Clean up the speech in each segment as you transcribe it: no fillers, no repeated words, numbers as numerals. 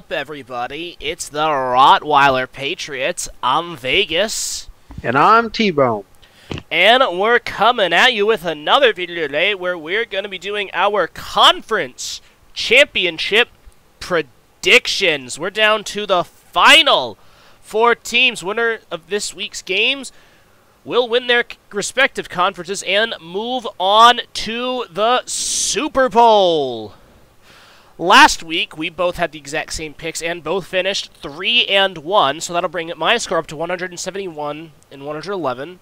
up, everybody? It's the Rottweiler Patriots. I'm Vegas. And I'm T-Bone. And we're coming at you with another video today where we're going to be doing our conference championship predictions. We're down to the final four teams. Winner of this week's games will win their respective conferences and move on to the Super Bowl. Last week, we both had the exact same picks and both finished 3-1, so that'll bring my score up to 171 and 111,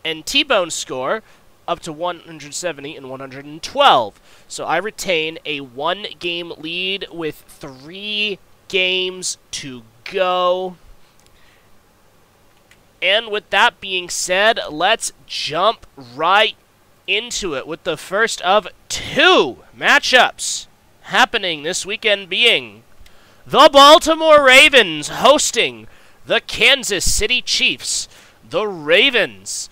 and T-Bone's score up to 170 and 112. So I retain a one-game lead with 3 games to go. And with that being said, let's jump right into it with the first of 2 matchups happening this weekend, being the Baltimore Ravens hosting the Kansas City Chiefs. The Ravens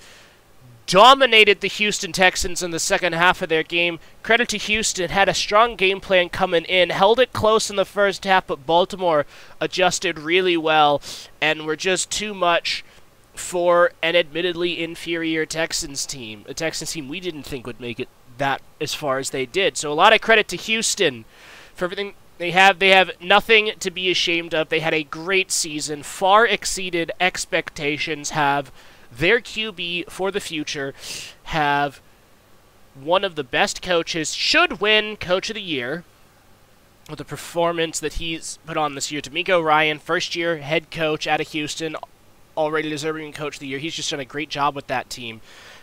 dominated the Houston Texans in the second half of their game. Credit to Houston, had a strong game plan coming in, held it close in the first half, but Baltimore adjusted really well and were just too much for an admittedly inferior Texans team. A Texans team we didn't think would make it that as far as they did. So a lot of credit to Houston for everything they have. They have nothing to be ashamed of. They had a great season, far exceeded expectations, have their QB for the future, have one of the best coaches, should win Coach of the Year with the performance that he's put on this year. DeMeco Ryan, first-year head coach out of Houston, already deserving Coach of the Year. He's just done a great job with that team.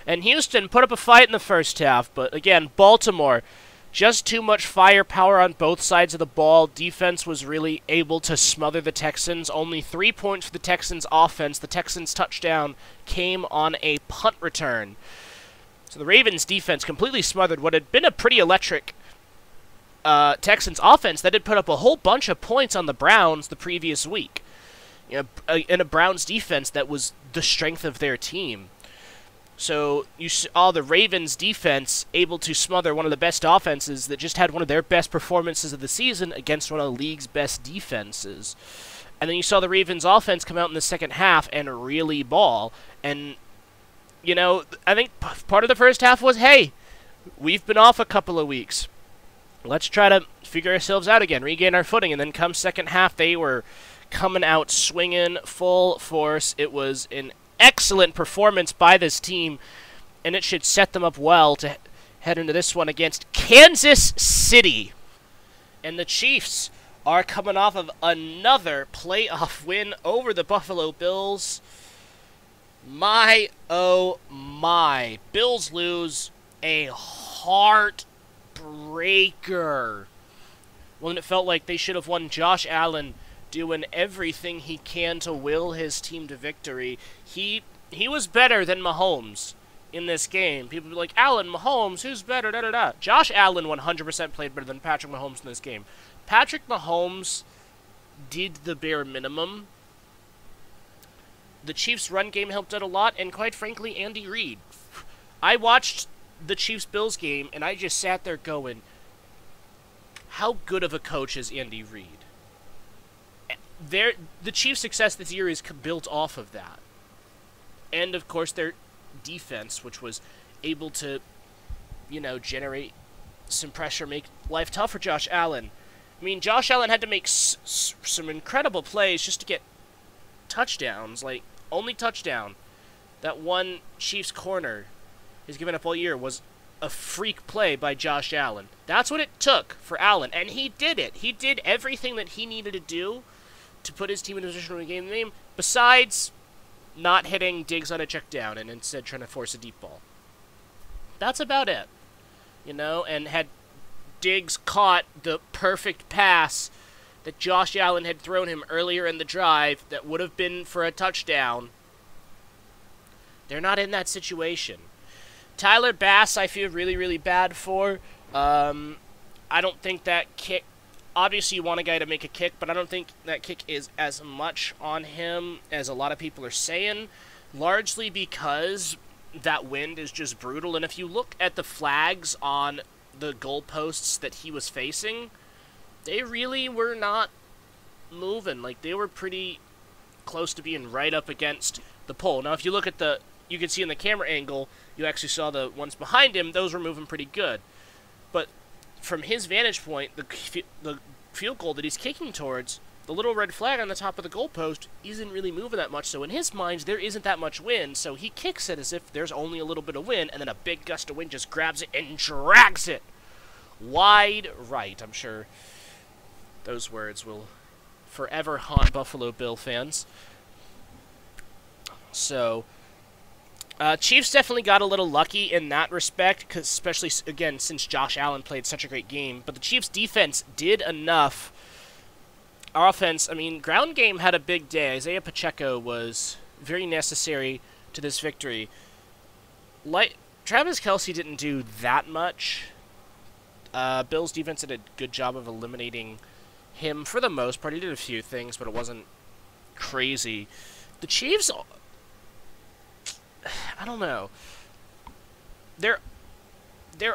And Houston put up a fight in the first half, but again, Baltimore, just too much firepower on both sides of the ball. Defense was really able to smother the Texans. Only 3 points for the Texans offense. The Texans touchdown came on a punt return. So the Ravens defense completely smothered what had been a pretty electric Texans offense that had put up a whole bunch of points on the Browns the previous week. You know, in a Browns defense that was the strength of their team. So you saw the Ravens defense able to smother one of the best offenses that just had one of their best performances of the season against one of the league's best defenses. And then you saw the Ravens offense come out in the second half and really ball. And, you know, I think part of the first half was, hey, we've been off a couple of weeks. Let's try to figure ourselves out again, regain our footing. And then come second half, they were coming out swinging full force. It was an excellent performance by this team, and it should set them up well to head into this one against Kansas City. And the Chiefs are coming off of another playoff win over the Buffalo Bills. My, oh my. Bills lose a heartbreaker. When it felt like they should have won. Josh Allen doing everything he can to will his team to victory. He was better than Mahomes in this game. People be like, Allen, Mahomes, who's better? Da, da, da. Josh Allen 100% played better than Patrick Mahomes in this game. Patrick Mahomes did the bare minimum. The Chiefs' run game helped out a lot, and quite frankly, Andy Reid. I watched the Chiefs-Bills game, and I just sat there going, how good of a coach is Andy Reid? The Chiefs' success this year is built off of that. And, of course, their defense, which was able to, you know, generate some pressure, make life tough for Josh Allen. I mean, Josh Allen had to make some incredible plays just to get touchdowns. Like, only touchdown that one Chiefs corner has given up all year was a freak play by Josh Allen. That's what it took for Allen, and he did it. He did everything that he needed to do to put his team in a position to win the game, besides not hitting Diggs on a check down and instead trying to force a deep ball. That's about it. You know, and had Diggs caught the perfect pass that Josh Allen had thrown him earlier in the drive that would have been for a touchdown, they're not in that situation. Tyler Bass, I feel really, really bad for. I don't think that kick... Obviously, you want a guy to make a kick, but I don't think that kick is as much on him as a lot of people are saying, largely because that wind is just brutal. And if you look at the flags on the goalposts that he was facing, they really were not moving. Like, they were pretty close to being right up against the pole. Now, if you look at you can see in the camera angle, you actually saw the ones behind him, those were moving pretty good. But from his vantage point, the field goal that he's kicking towards, the little red flag on the top of the goalpost isn't really moving that much, so in his mind, there isn't that much wind, so he kicks it as if there's only a little bit of wind, and then a big gust of wind just grabs it and drags it wide right. I'm sure those words will forever haunt Buffalo Bill fans. So, Chiefs definitely got a little lucky in that respect, cause especially, again, since Josh Allen played such a great game, but the Chiefs' defense did enough. Our offense, I mean, ground game had a big day. Isaiah Pacheco was very necessary to this victory. Travis Kelce didn't do that much. Bills' defense did a good job of eliminating him for the most part. He did a few things, but it wasn't crazy. The Chiefs, I don't know. Their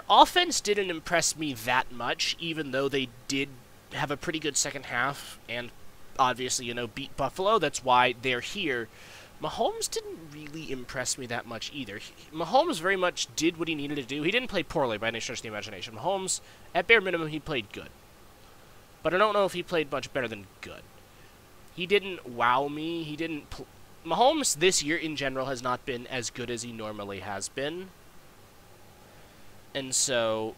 offense didn't impress me that much, even though they did have a pretty good second half, and obviously, beat Buffalo. That's why they're here. Mahomes didn't really impress me that much either. Mahomes very much did what he needed to do. He didn't play poorly by any stretch of the imagination. Mahomes, at bare minimum, he played good. But I don't know if he played much better than good. He didn't wow me. He didn't... Mahomes this year in general has not been as good as he normally has been. And so...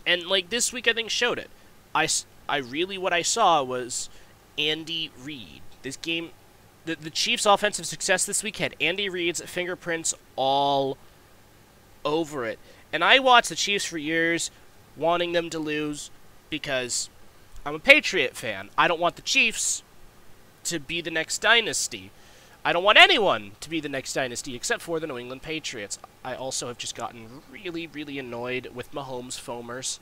And, like, this week I think showed it. What I saw was Andy Reid. This game, the Chiefs' offensive success this week had Andy Reid's fingerprints all over it. And I watched the Chiefs for years, wanting them to lose, because I'm a Patriot fan. I don't want the Chiefs to be the next dynasty. I don't want anyone to be the next dynasty except for the New England Patriots. I also have just gotten really, really annoyed with Mahomes foamers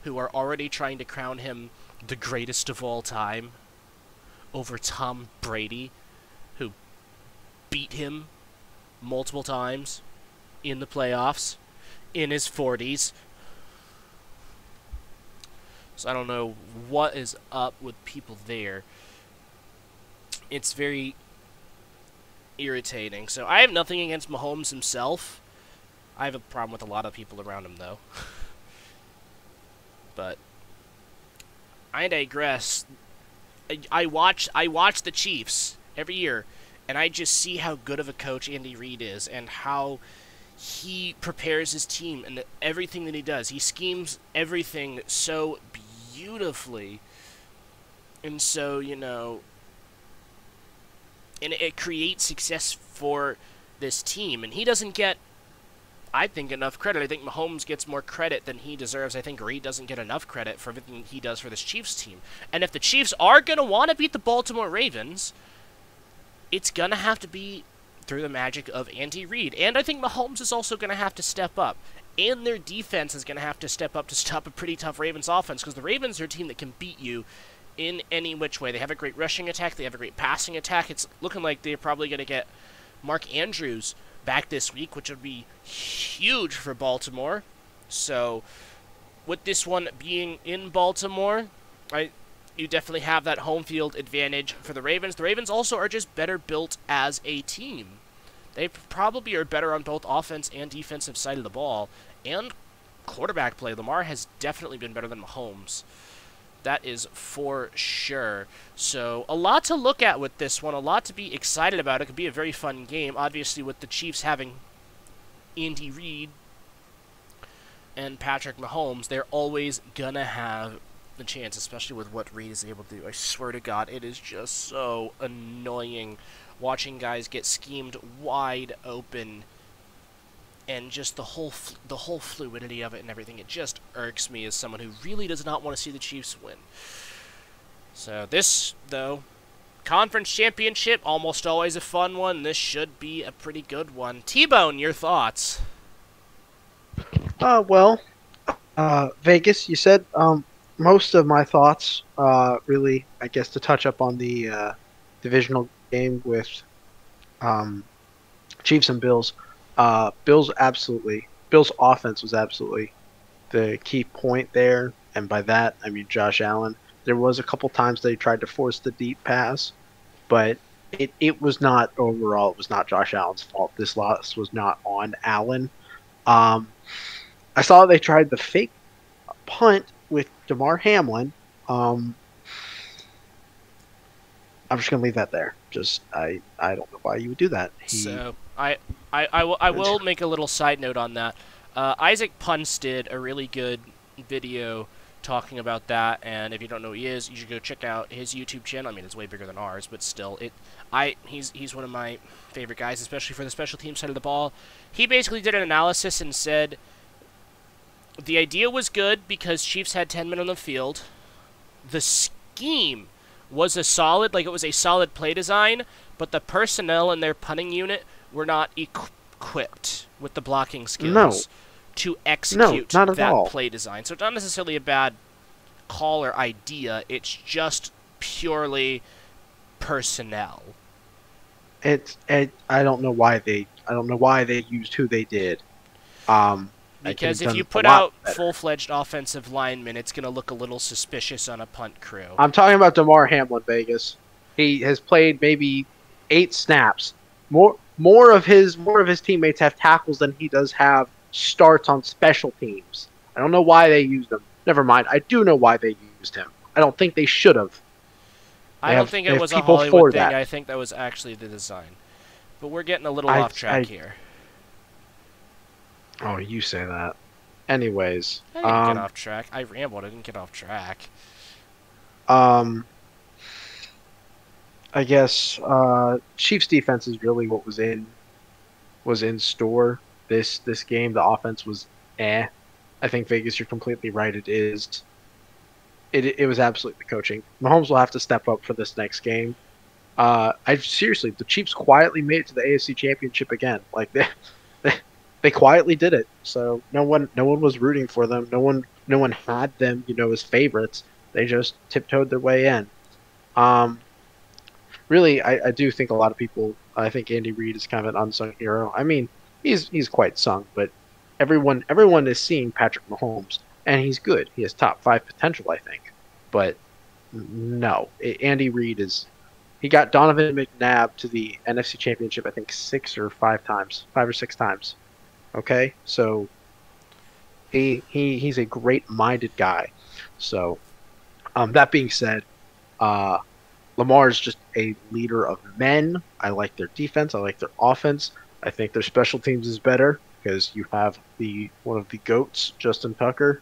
who are already trying to crown him the greatest of all time over Tom Brady, who beat him multiple times in the playoffs in his 40s. So I don't know what is up with people there. It's very irritating. So I have nothing against Mahomes himself. I have a problem with a lot of people around him, though. But I digress. I watch the Chiefs every year, and I just see how good of a coach Andy Reid is, and how he prepares his team and everything that he does. He schemes everything so beautifully, and so and it creates success for this team. And he doesn't get, I think, enough credit. I think Mahomes gets more credit than he deserves. I think Reid doesn't get enough credit for everything he does for this Chiefs team. And if the Chiefs are going to want to beat the Baltimore Ravens, it's going to have to be through the magic of Andy Reid. And I think Mahomes is also going to have to step up. And their defense is going to have to step up to stop a pretty tough Ravens offense, because the Ravens are a team that can beat you in any which way. They have a great rushing attack. They have a great passing attack. It's looking like they're probably going to get Mark Andrews back this week, which would be huge for Baltimore. So, with this one being in Baltimore, you definitely have that home field advantage for the Ravens. The Ravens also are just better built as a team. They probably are better on both offense and defensive side of the ball. And quarterback play. Lamar has definitely been better than Mahomes. That is for sure. So, a lot to look at with this one. A lot to be excited about. It could be a very fun game. Obviously, with the Chiefs having Andy Reid and Patrick Mahomes, they're always going to have the chance, especially with what Reid is able to do. I swear to God, it is just so annoying watching guys get schemed wide open. And just the whole fluidity of it and everything, it just irks me as someone who really does not want to see the Chiefs win. So this, though, conference championship, almost always a fun one. This should be a pretty good one. T-Bone, your thoughts? Vegas, you said most of my thoughts, really, I guess, to touch up on the divisional game with Chiefs and Bills. Bills offense was absolutely the key point there, and by that I mean Josh Allen. There was a couple times they tried to force the deep pass, but it was not overall. It was not Josh Allen's fault. This loss was not on Allen. Um, I saw they tried the fake punt with Damar Hamlin. I'm just gonna leave that there. Just I don't know why you would do that. So I will make a little side note on that. Isaac Punts did a really good video talking about that, and if you don't know who he is, you should go check out his YouTube channel. I mean, it's way bigger than ours, but still, he's one of my favorite guys, especially for the special team side of the ball. He basically did an analysis and said the idea was good because Chiefs had 10 men on the field. The scheme was a solid play design, but the personnel in their punting unit were not equipped with the blocking skills to execute that play design. So it's not necessarily a bad call or idea. It's just purely personnel. I don't know why they used who they did. Because if you put out full-fledged offensive linemen, it's going to look a little suspicious on a punt crew. I'm talking about Damar Hamlin, Vegas. He has played maybe 8 snaps. More of his teammates have tackles than he does have starts on special teams. I don't know why they used him. Never mind. I do know why they used him. I don't think they should have. I don't think it was a Hollywood thing. I think that was actually the design. But we're getting a little off track here. Oh, you say that. Anyways. I didn't get off track. I rambled. I didn't get off track. I guess Chiefs defense is really what was in store this game. The offense was I think Vegas, you're completely right. It is. It was absolutely the coaching. Mahomes will have to step up for this next game. Seriously, the Chiefs quietly made it to the AFC Championship again. Like they quietly did it. So no one was rooting for them. No one had them, as favorites. They just tiptoed their way in. Really, I do think a lot of people. I think Andy Reid is kind of an unsung hero. I mean, he's quite sung, but everyone is seeing Patrick Mahomes, and he's good. He has top 5 potential, I think. But no, Andy Reid he got Donovan McNabb to the NFC Championship, I think 5 or 6 times. Okay, so he's a great-minded guy. So that being said, Lamar is just a leader of men. I like their defense. I like their offense. I think their special teams is better because you have one of the GOATs, Justin Tucker.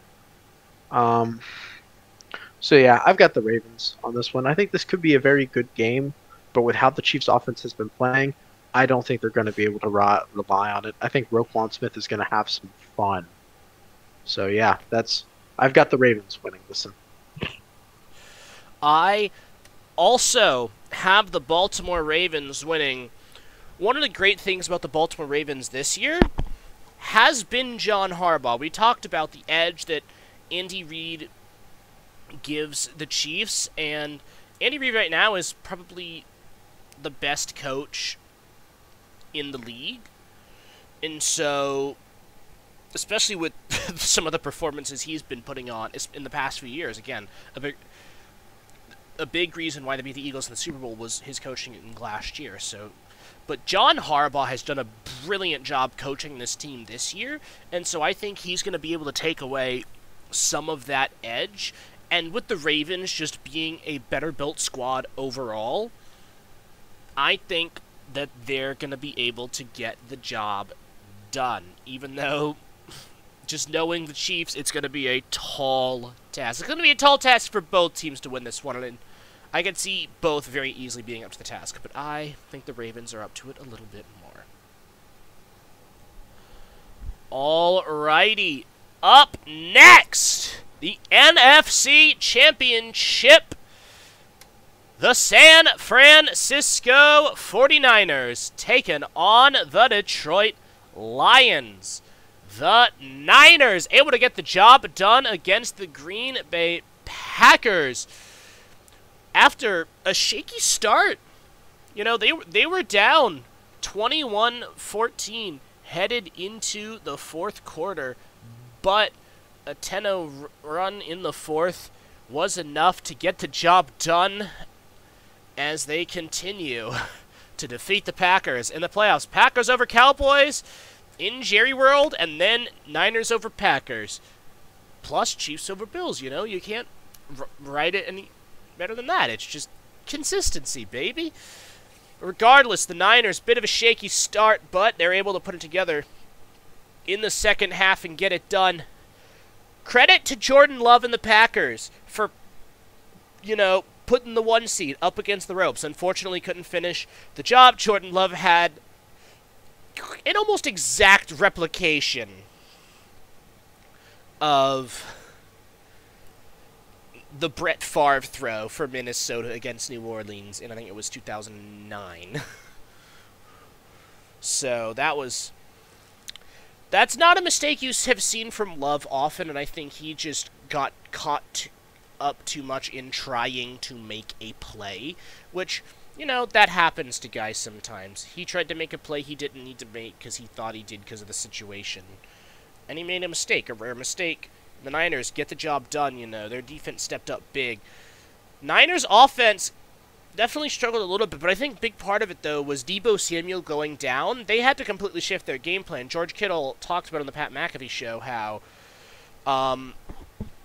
So yeah, I've got the Ravens on this one. I think this could be a very good game, but with how the Chiefs' offense has been playing, I don't think they're going to be able to rely on it. I think Roquan Smith is going to have some fun. So yeah, I've got the Ravens winning this one. I also have the Baltimore Ravens winning. One of the great things about the Baltimore Ravens this year has been John Harbaugh. We talked about the edge that Andy Reid gives the Chiefs, and Andy Reid right now is probably the best coach in the league. And so, especially with some of the performances he's been putting on in the past few years, again, a big reason why they beat the Eagles in the Super Bowl was his coaching in last year. But John Harbaugh has done a brilliant job coaching this team this year, and so I think he's going to be able to take away some of that edge. And with the Ravens just being a better-built squad overall, I think that they're going to be able to get the job done. Even though, just knowing the Chiefs, it's going to be a tall task. It's going to be a tall task for both teams to win this one, and I can see both very easily being up to the task, but I think the Ravens are up to it a little bit more. Alrighty, up next, the NFC Championship. The San Francisco 49ers taking on the Detroit Lions. The Niners able to get the job done against the Green Bay Packers. After a shaky start, they were down 21-14 headed into the fourth quarter, but a 10-0 run in the fourth was enough to get the job done as they continue to defeat the Packers in the playoffs. Packers over Cowboys in Jerry World, and then Niners over Packers. Plus Chiefs over Bills, you know? You can't write it any better than that. It's just consistency, baby. Regardless, the Niners, bit of a shaky start, but they're able to put it together in the second half and get it done. Credit to Jordan Love and the Packers for, you know, putting the 1 seed up against the ropes. Unfortunately, couldn't finish the job. Jordan Love had an almost exact replication of the Brett Favre throw for Minnesota against New Orleans in, I think it was 2009. So that's not a mistake you have seen from Love often, and I think he just got caught up too much in trying to make a play, which, you know, that happens to guys sometimes. He tried to make a play he didn't need to make because he thought he did because of the situation, and he made a mistake, a rare mistake. The Niners get the job done, you know. Their defense stepped up big. Niners offense definitely struggled a little bit, but I think a big part of it, though, was Deebo Samuel going down. They had to completely shift their game plan. George Kittle talked about on the Pat McAfee show how,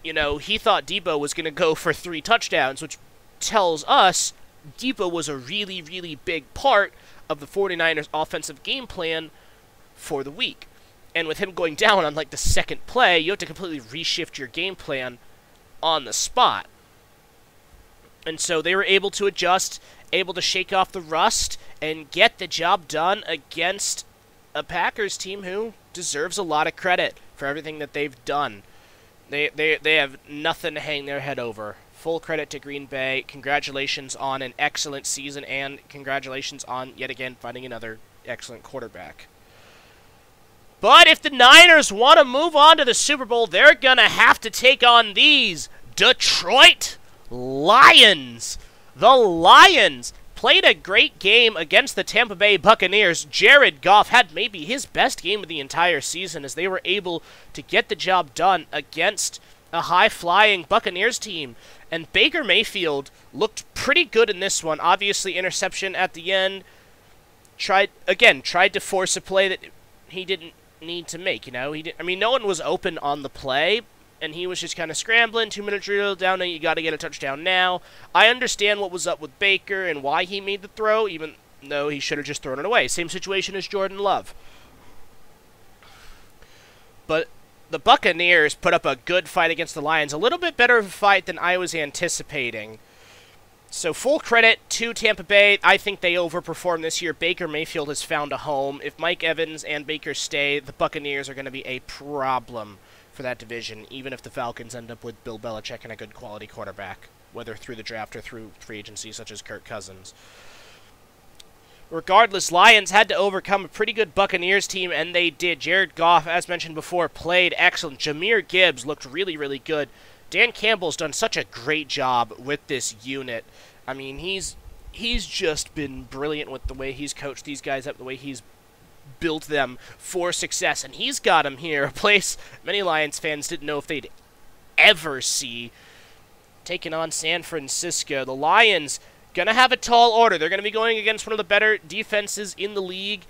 you know, he thought Deebo was going to go for 3 touchdowns, which tells us Deebo was a really, really big part of the 49ers offensive game plan for the week. And with him going down on, like, the second play, you have to completely reshift your game plan on the spot. And so they were able to adjust, able to shake off the rust, and get the job done against a Packers team who deserves a lot of credit for everything that they've done. They have nothing to hang their head over. Full credit to Green Bay. Congratulations on an excellent season, and congratulations on, yet again, finding another excellent quarterback. But if the Niners want to move on to the Super Bowl, they're going to have to take on these Detroit Lions. The Lions played a great game against the Tampa Bay Buccaneers. Jared Goff had maybe his best game of the entire season as they were able to get the job done against a high-flying Buccaneers team. And Baker Mayfield looked pretty good in this one. Obviously, interception at the end. Tried to force a play that he didn't need to make, you know. I mean, no one was open on the play, and he was just kind of scrambling. 2-minute drill down, and you got to get a touchdown now. I understand what was up with Baker and why he made the throw, even though he should have just thrown it away. Same situation as Jordan Love. But the Buccaneers put up a good fight against the Lions. A little bit better of a fight than I was anticipating. So full credit to Tampa Bay. I think they overperformed this year. Baker Mayfield has found a home. If Mike Evans and Baker stay, the Buccaneers are going to be a problem for that division, even if the Falcons end up with Bill Belichick and a good quality quarterback, whether through the draft or through free agency such as Kirk Cousins. Regardless, Lions had to overcome a pretty good Buccaneers team, and they did. Jared Goff, as mentioned before, played excellent. Jahmyr Gibbs looked really, really good. Dan Campbell's done such a great job with this unit. I mean, he's just been brilliant with the way he's coached these guys up, the way he's built them for success. And he's got them here, a place many Lions fans didn't know if they'd ever see, taking on San Francisco. The Lions going to have a tall order. They're going to be going against one of the better defenses in the league,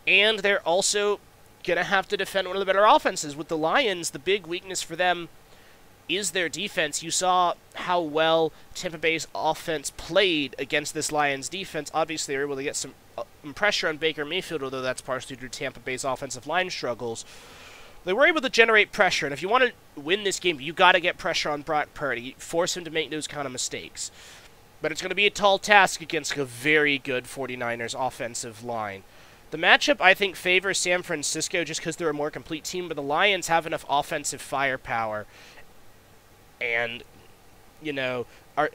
and they're also going to have to defend one of the better offenses. With the Lions, the big weakness for them is their defense. You saw how well Tampa Bay's offense played against this Lions defense. Obviously, they were able to get some pressure on Baker Mayfield, although that's partially due to Tampa Bay's offensive line struggles. They were able to generate pressure, and if you want to win this game, you got to get pressure on Brock Purdy. Force him to make those kind of mistakes. But it's going to be a tall task against a very good 49ers offensive line. The matchup, I think, favors San Francisco just because they're a more complete team, but the Lions have enough offensive firepower. And, you know,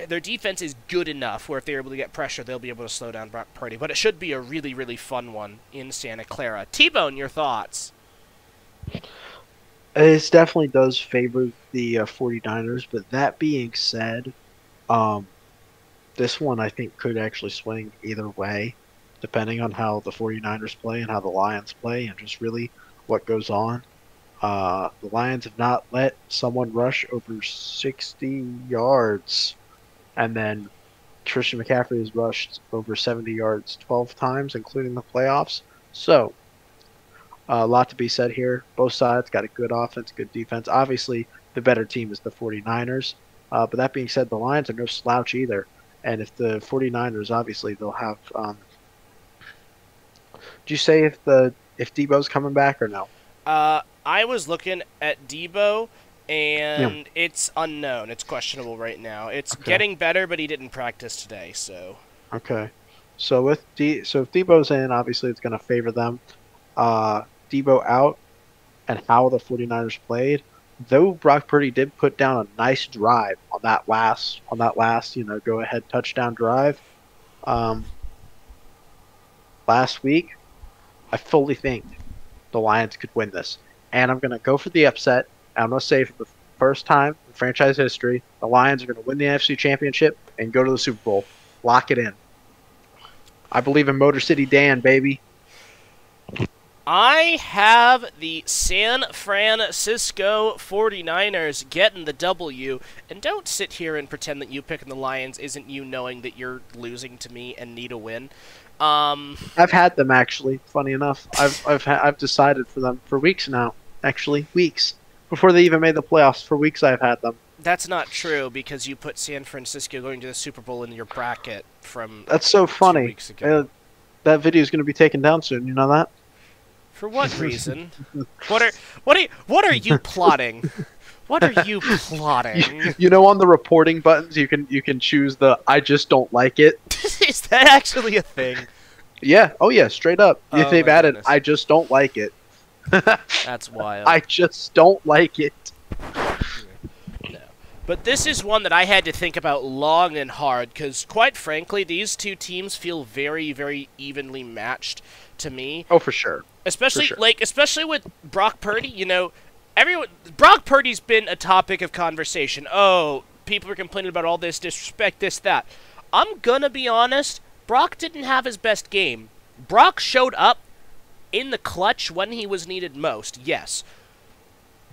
their defense is good enough where if they're able to get pressure, they'll be able to slow down Brock Purdy. But it should be a really, really fun one in Santa Clara. T-Bone, your thoughts? It definitely does favor the 49ers, but that being said, this one I think could actually swing either way, depending on how the 49ers play and how the Lions play and just really what goes on. The Lions have not let someone rush over 60 yards. And then Christian McCaffrey has rushed over 70 yards 12 times, including the playoffs. So, a lot to be said here. Both sides got a good offense, good defense. Obviously, the better team is the 49ers. But that being said, the Lions are no slouch either. And if the 49ers, obviously, they'll have. Do you say if Debo's coming back or no? I was looking at Debo, Yeah. and it's unknown. It's questionable right now. It's Okay. getting better, but he didn't practice today, so. Okay. So if Debo's in, obviously it's going to favor them. Debo out and how the 49ers played. Though Brock Purdy did put down a nice drive on that last, go ahead touchdown drive um, last week, I fully think the Lions could win this. And I'm going to go for the upset. I'm going to say for the first time in franchise history, the Lions are going to win the NFC Championship and go to the Super Bowl. Lock it in. I believe in Motor City Dan, baby. I have the San Francisco 49ers getting the W, and don't sit here and pretend that you picking the Lions isn't you knowing that you're losing to me and need a win. I've had them actually. Funny enough, I've decided for them for weeks now. Actually, weeks before they even made the playoffs. For weeks, I've had them. That's not true because you put San Francisco going to the Super Bowl in your bracket from That's so 2 funny. weeks ago. That video is going to be taken down soon. You know that? For what reason? What are you plotting? What are you plotting? You know, on the reporting buttons, you can choose the "I just don't like it." Is that actually a thing? Yeah. Oh yeah. Straight up. Oh, They've my added goodness. "I just don't like it." That's wild. I just don't like it. No. But this is one that I had to think about long and hard, because quite frankly, these two teams feel very, very evenly matched to me. Oh, for sure. Especially sure. especially with Brock Purdy, Brock Purdy's been a topic of conversation. Oh, people are complaining about all this disrespect, this, that. I'm gonna be honest, Brock didn't have his best game. Brock showed up in the clutch when he was needed most, yes.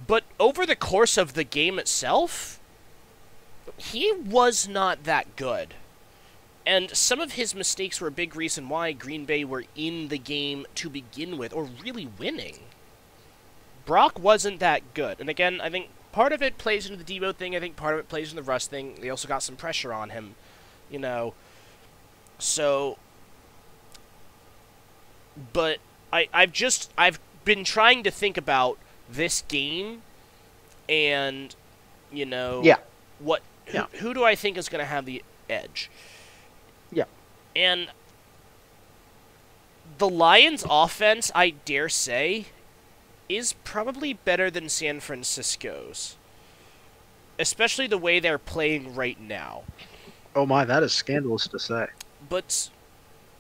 But over the course of the game itself, he was not that good. And some of his mistakes were a big reason why Green Bay were in the game to begin with, or really winning. Brock wasn't that good. And again, I think part of it plays into the Debo thing. I think part of it plays into the Russ thing. They also got some pressure on him, So, but I've been trying to think about this game and, Yeah. who do I think is going to have the edge? Yeah. And the Lions' offense, I dare say, is probably better than San Francisco's. Especially the way they're playing right now. Oh my, that is scandalous to say. But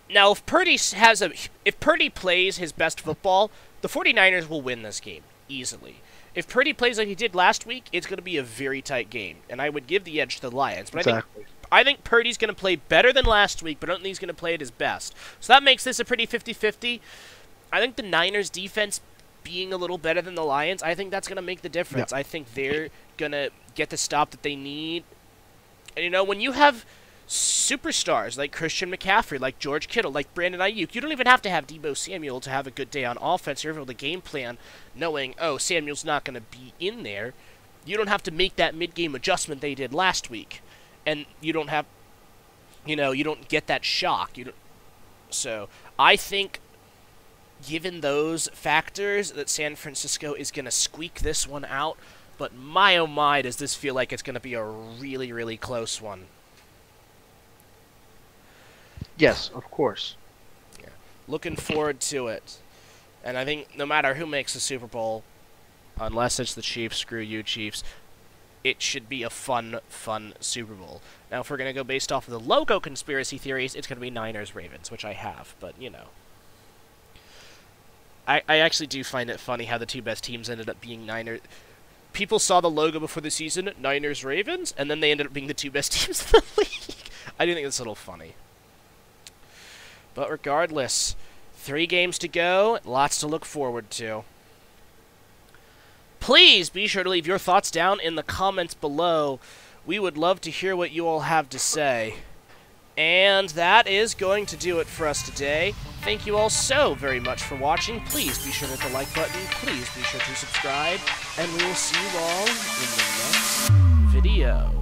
now if Purdy plays his best football, the 49ers will win this game easily. If Purdy plays like he did last week, it's going to be a very tight game, and I would give the edge to the Lions. But Exactly. I think Purdy's going to play better than last week, but I don't think he's going to play at his best. So that makes this a pretty 50-50. I think the Niners' defense being a little better than the Lions, I think that's going to make the difference. Yeah. I think they're going to get the stop that they need. And, when you have superstars like Christian McCaffrey, like George Kittle, like Brandon Ayuk, you don't even have to have Debo Samuel to have a good day on offense. You're able to game plan knowing, Samuel's not going to be in there. You don't have to make that mid-game adjustment they did last week. And you don't have, you don't get that shock. So I think, given those factors, that San Francisco is going to squeak this one out. But my oh my, does this feel like it's going to be a really, really close one. Yes, of course. Yeah. Looking forward to it. And I think no matter who makes the Super Bowl, unless it's the Chiefs, screw you, Chiefs, it should be a fun Super Bowl. Now, if we're going to go based off of the logo conspiracy theories, it's going to be Niners-Ravens, which I have, but, I actually do find it funny how the two best teams ended up being Niners. People saw the logo before the season, Niners-Ravens, and then they ended up being the two best teams in the league. I do think it's a little funny. But regardless, 3 games to go, lots to look forward to. Please be sure to leave your thoughts down in the comments below. We would love to hear what you all have to say. And that is going to do it for us today. Thank you all so very much for watching. Please be sure to hit the like button. Please be sure to subscribe. And we will see you all in the next video.